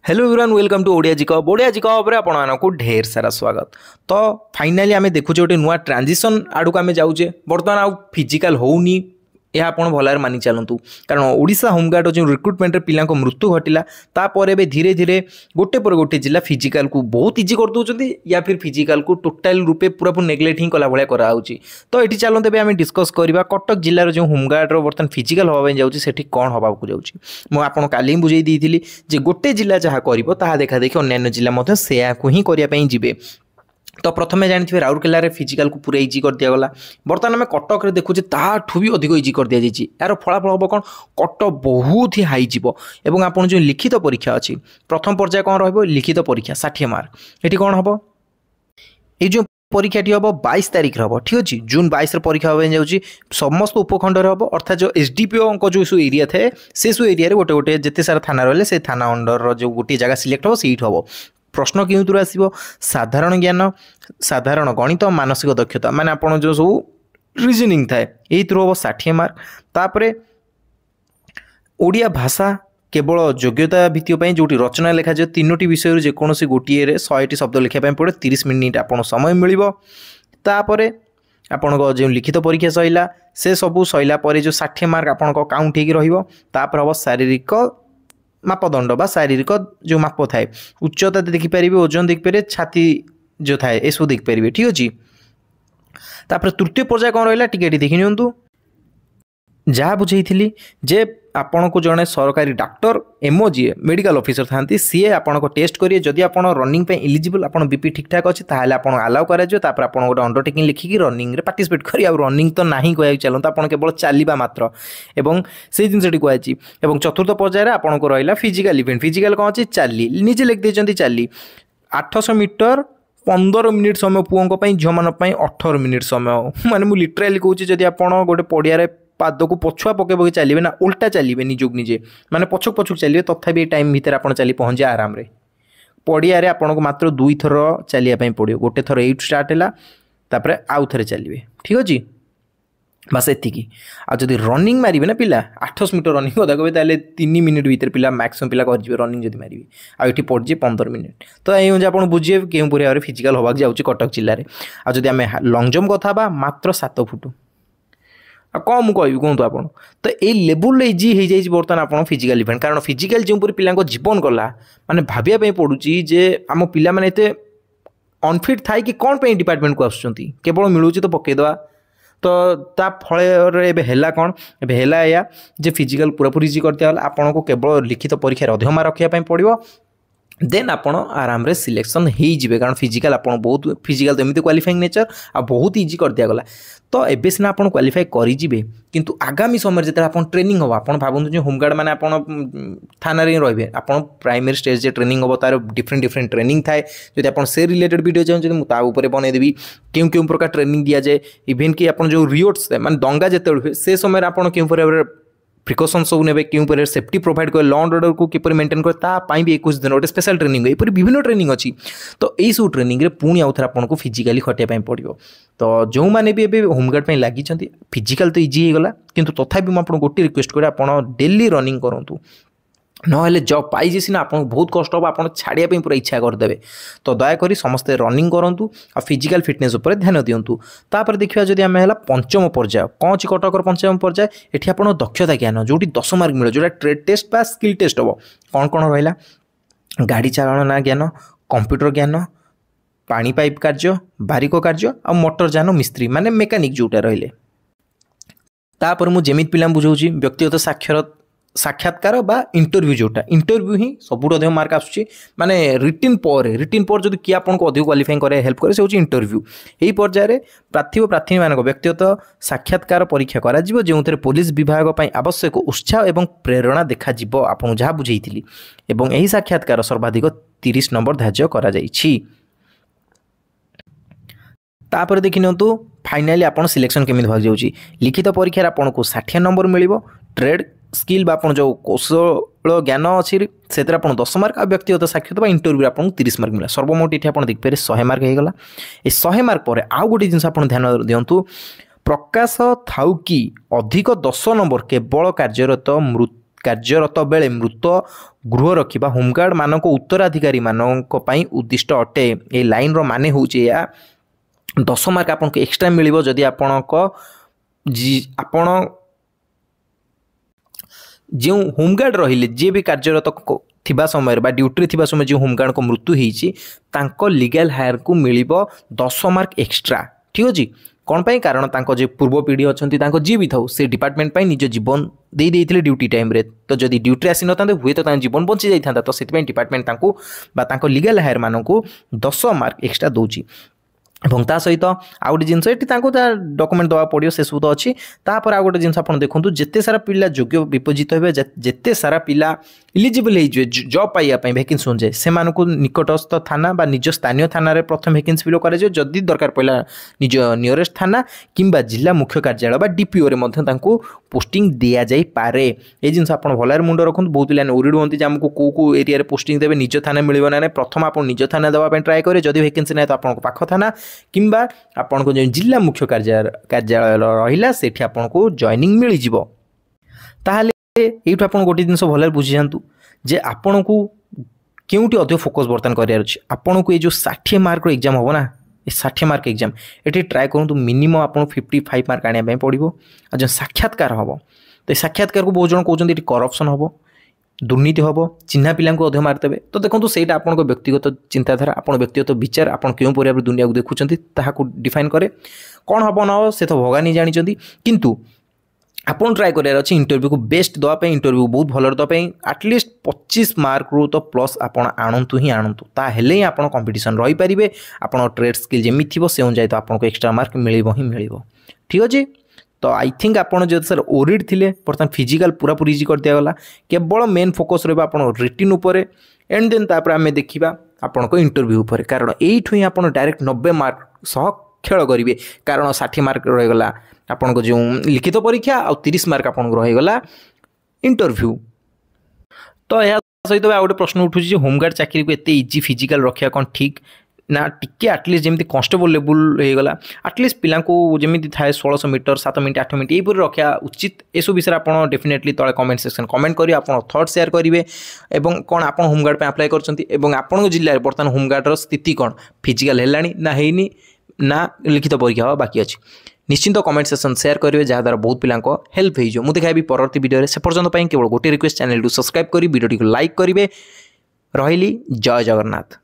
Hello everyone welcome to Odia जिकअप रे आपको ढेर सारा स्वागत। तो फाइनाली आम देखुचे गोटे नुआ ट्रांजिशन आड़क आम जाऊे बर्तमान आउ फिजिकल होनी यह आप भल मानि चलतु कारण ओडिशा होमगार्ड जो रिक्रुटमेंट पिला मृत्यु घटला तापर धीरे धीरे गोटे पर गोटे जिला फिजिकल को बहुत इजी कर दौरान या फिर फिजिकल को टोटाल रूपे पूरा नेग्लेक्ट ही कला भाया कराऊँगी। तो ये चलते आम डिस्कस करवा कटक जिलार जो होमगार्ड बर्तमान फिजिकल हाँवाई जाऊँगी कौन हवा जाऊँगी मुझे काली बुझे दी गोटे जिला जहाँ कर देखा देखी अन्य जिला से ही करने जी। तो प्रथम जानते हैं राउरकेला फिजिकल को पूरा इजी कर दिगला बर्तमान आम कटक देखुचे ताठू भी अधिक इजी कर दि जाए। यार फलाफल हम कौन कट बहुत ही हाई जीव एवं आप जो लिखित परीक्षा अच्छी प्रथम पर्याय कौन लिखित परीक्षा 60 मार्क ये कौन हम ये जो परीक्षाटी हम 22 तारिख हम ठीक अच्छे जून 22 परीक्षा हाँ जाऊँगी समस्त उपखंड हम अर्थात जो एसडीपीओ जो सब एरिया थाए से सब एरिया गोटे गोटे जिते सारा थाना रही से थाना अंडर जो गोटे जगह सिलेक्ट हम से हम प्रश्न क्यों आसो साधारण ज्ञान साधारण गणित मानसिक दक्षता माने आप जो सब रिजनिंग थाए यही हम 60 मार्क तापरे ओडिया भाषा केवल योग्यता भित्ति जो रचना लिखा जाए 3टी विषय जेकोसी गोटे 100टी शब्द लिखापी पड़े 30 मिनिट आपन समय मिल तापर आपण जो लिखित परीक्षा सैला से सबू सैला जो 60 मार्क आपण काउंट हो शारीरिक मापदंड बा शारीरिक जो माप थाए उच्चता देखिपारे ओजन देखिपारे छाती जो थाए ये सब देखिपारे ठीक अच्छे। तापर तृतीय पर्याय कौन रहा टिके देखी नियंतु जहाँ बुझे जे आपण को जड़े सरकारी डाक्टर एमओ जी मेडिकल ऑफिसर था सी आपन को टेस्ट करिए जदि आप रनिंग पे एलिजिबल आप बीपी ठीक ठाक अच्छे ताहले आपन अलाउ करा तापर आप गोटे अंडरटेकिंग लिखिकी रनिंग रे पार्टिसिपेट करी आ रनिंग तो नहीं कह चलते आप केवल चलवा मात्र एवं से जिनटी कहुई एवं चतुर्थ पर्यायर आपन को रहा फिजिकल इवेंट फिजिकल कौन अच्छे चाली निजे लिखिदे चाली 800 मीटर 15 मिनिट समय पुओं झील मान 18 मिनिट समय माने मुझे लिटराली कहूँ जदि आप गोटे पड़िया पाद को पछुआ पके पके चलिए ना उल्टा चलिए निजुग निजे माने पछुक पछुक चलिए तथापि टाइम भितर आप चली पहुँचे आराम रे पड़िया आपन को मात्र 2 थर चलिए पड़ो गोटे थर 8 स्टार्ट है तापर आउ थे चलिए ठीक अच्छे बस एतिकी आदि रनिंग मारे ना पिला 800 मीटर रनिंग कदा कहे 3 मिनिट भर पिला मैक्सिमम पिला कर रनिंग जब मारे आठी पड़े 15 मिनिट तो ये आप बुझे क्यों पूरी भाव में फिजिकल होगा जाऊँगी कटक जिले में आदि आम लंग जंप कथा मात्र 7 फुट आ कौन मुझे कहबी कहतु आप तो ये लेवल इजी हो जाए बर्तमान आप फिजिकल इवेंट कारण फिजिकल जो पिला जीवन गला माने भाविया पड़ुची जे आम पिला माने एते अनफिट थाई कि कौन पे डिपार्टमेंट को आसुँच केवल मिलूँ तो पकईदे तो ता फल है कौन एबे या जे फिजिकल पूरापूरी इजी करते आपन को केवल लिखित परीक्षा अधिक मार्क रखापी पड़ो देन आप आराम रे सिलेक्शन हो जाए कारण फिजिकल आप बहुत फिजिकल तो एमती क्वालिफाइंग नेचर आ बहुत इजी कर दिगला तो एबे सिना आप क्वालिफाई करेंगे किंतु आगामी समय जो आप ट्रेनिंग हम आप भावुँ जो होमगार्ड मैंने आप थाना रे आप प्राइमरी स्टेज जे ट्रेनिंग हम तार डिफरेंट डिफरेंट ट्रेनिंग थाए जब आप से रिलेटेड वीडियो चाहते मुझे बनईदेवी क्यों क्यों प्रकार ट्रेनिंग दि जाए इवेन कि आप जो रियोट्स माने दंगा जिते हुए से समय आप क्यों भाव प्रिकसन सब ने क्यों पर सेफ्टी प्रोवाइड कर लॉ एंड ऑर्डर को किपर मेंटेन कर भी 21 दिन गोटे स्पेशल ट्रेनिंग ये विभिन्न ट्रेनिंग अच्छी तो यही सब ट्रेनिंग पुणी आउ थे आपको फिजिकाली खटिया पड़ो तो जो मैंने भी एबे होमगार्ड पे लगी फिजिकल तो इजी होगा किंतु तथापि मुझे गोटे रिक्वेस्ट करें आप डेली रनिंग करूँ नहेले जब पाइजे सिना आपको बहुत कष्ट हम आप छाड़िया पूरा इच्छा करदे तो दयाकोरी समस्ते रनिंग करूँ आ फिजिकल फिटनेस उपर ध्यान दिंतु तापर देखा जदि आम है पंचम पर्याय कौन अच्छी कटकर पंचम पर्याय ये आप दक्षता ज्ञान जो 10 मार्क मिले जो ट्रेड टेस्ट बा स्किल टेस्ट हम कौन कौन रहा गाड़ी चालना ज्ञान कंप्यूटर ज्ञान पानी पाइप कार्य बारिक कार्य आ मोटर जान मिस्त्री माने मेकानिक जोटा रहिले तापर मु जेमित पिला बुझाऊँ व्यक्तिगत साक्षात्कार बा इंटरव्यू जोटा इंटरव्यू ही सबुठ अधिक मार्क आसूँ माने रिटिन पर जो किए आपको अधिक क्वालिफाइंग करे हेल्प करे से होची इंटरव्यू यही पर्यायर प्रार्थी मान व्यक्तिगत साक्षात्कार परीक्षा करा जो पुलिस विभाग पर आवश्यक उत्साह एवं प्रेरणा देखा आपको जहाँ बुझेई एवं यही साक्षात्कार सर्वाधिक 30 नंबर धार्य करा जाइछि। तापर देखि नियंतु फाइनाली आपन सिलेक्शन केमिति भाग जाउची लिखित परीक्षा आपन को 60 नंबर मिलिबो ट्रेड स्किल बा आपन जो कौशल ज्ञान अच्छी से 10 मार्क आ व्यक्तिगत साक्षात इंटरव्यू आपको 30 मार्क मिला सर्वमोट ये आप देखिए 100 मार्क होगा ये 100 मार्क पर आउ गोटे जिन ध्यान दिंतु प्रकाश थाउ कि अधिक 10 नंबर केवल कार्यरत कार्यरत बेले मृत गृह रखा होमगार्ड मान उत्तराधिकारी मानक उद्दिष्ट अटे। ये लाइन रो माने हूँ 10 मार्क आपको एक्सट्रा मिल जदि आपण जो होमगार्ड रहिले जे भी कार्यरत थिबा समय बा ड्यूटी थिबा समय जो होमगार्ड को मृत्यु होईची तांको लीगल हायर को मिलिबो 10 मार्क एक्स्ट्रा। ठीक अछि कौन पाई कारण तांको जे पूर्व पीढ़ी अच्छी जी भी था से डिपार्टमेंट पाई निज जीवन दे देइथिले ड्यूटी टाइम रे तो जदि ड्यूटी आसी नथांते हुए तो जीवन बंची जाइथांता तो सेति डिपार्टमेंट तांको बा तांको लीगल हायर मानकू 10 मार्क एक्स्ट्रा दउची। और ता सहित आउ गोटे जिनस ये डॉक्यूमेंट दवा पड़ो से सब तो अच्छी तापर आउ गोटे जिन आप देखो जिते सारा पिला योग्य विपोजित हे जिते सारा पिला इलिजिबल हो जॉब पाइबापी भैकेन्सी अनुजाई से निकटस्थ थाना बा निज स्थानीय थाना रे प्रथम भैकेन्सी फिल कर जदि दरकार पड़ा निज नियरेस्ट थाना किंबा जिला मुख्य कार्यालय बा डीपीओ रे पोस्टिंग दिया जाई पारे। ये जिन आप भल मुंड रखु बहुत पिला ओरिड होती आमको कौ एरिया रे पोस्टिंग देवे निज थाना मिल ना प्रथम आप निज थाना देवाई ट्राए करेंगे जदि भैकेन्सी ना तो आप पाख थाना किंबा आपन को जो जिला मुख्य कार्यालय रहिला सेठी आपन को जॉइनिंग मिल जिवो। ताहले एठु आपन गोटे जिनस भले बुझी जांतु जे आपन को केउटी अधिक फोकस बर्तन करियार अछि। आपन को ये जो 60 मार्क रो एग्जाम हो ना ये 60 मार्क एग्जाम एठी ट्राई करंतु मिनिमम आपन 55 मार्क आनिया पय पड़िबो। आ जो साक्षात्कार हबो तो साक्षात्कार को बहुत जन कहउछन एठी करप्शन हबो दुर्नीति हम चिन्हा पिला को अधिक मारिदेवे तो देखो सहीटा आप व्यक्तिगत चिंताधारा आप व्यक्तिगत विचार आप क्यों परिवार दुनिया को देखुं ताकू डिफाइन करे कौन हम न हो से तो भगवान ही जानते किंतु आपन ट्राए करार अच्छे इंटरव्यू को बेस्ट देवाई इंटरव्यू बहुत भल देवाई आटलिस्ट 25 मार्क रू तो प्लस आपड़ आणतु ही आणतु ताहले ही आप कंपिटिशन रही पारे आप ट्रेड स्किल जमी थी से अनुजाई तो आपको एक्स्ट्रा मार्क मिल ही मिल। ठीक अच्छे तो आई थिंक आपड़ जो सर ओरिड थे बर्तमान फिजिकल पूरा पूरी इजी कर दिगला केवल मेन फोकस रहा आप रिटिन उपर एंड देन तापर आम देखा आपण को इंटरव्यू उपर कारण यू ही आप डायरेक्ट 90 मार्क सह खेल करेंगे कारण 60 मार्क रहीगला आपण को जो लिखित परीक्षा आ 30 मार्क आपन रहीगला इंटरव्यू। तो यह सहित आ गोटे प्रश्न उठू होमगार्ड चाकरी को एत इजी फिजिकल रखा कौन ठीक ना टिके आटलिस्ट जमी कन्स्टेबल लेवल होगा आटलिस्ट पिला जमी थाए 1600 मीटर 7 मिनट 8 मिनट यहीपर रखा उचित एसब विषय आप डेफिनेटली तले कमेंट सेक्शन कमेंट करेंगे आप थॉट शेयर करेंगे और कौन आप होमगार्ड पे अप्लाई कर आपण जिले में बर्तमान होमगार्डर स्थिति कौन फिजिकल है ना हैनी ना लिखित परीक्षा बाकी अच्छी निश्चिंत कमेंट सेक्शन शेयर करेंगे जहाँद्वारा बहुत पिला हेल्प हो मुझे देखा परवर्ती वीडियो से पर्यंत केवल गोटे रिक्वेस्ट चैनल सब्सक्राइब कर वीडियो को लाइक करेंगे। रही जय जगन्नाथ।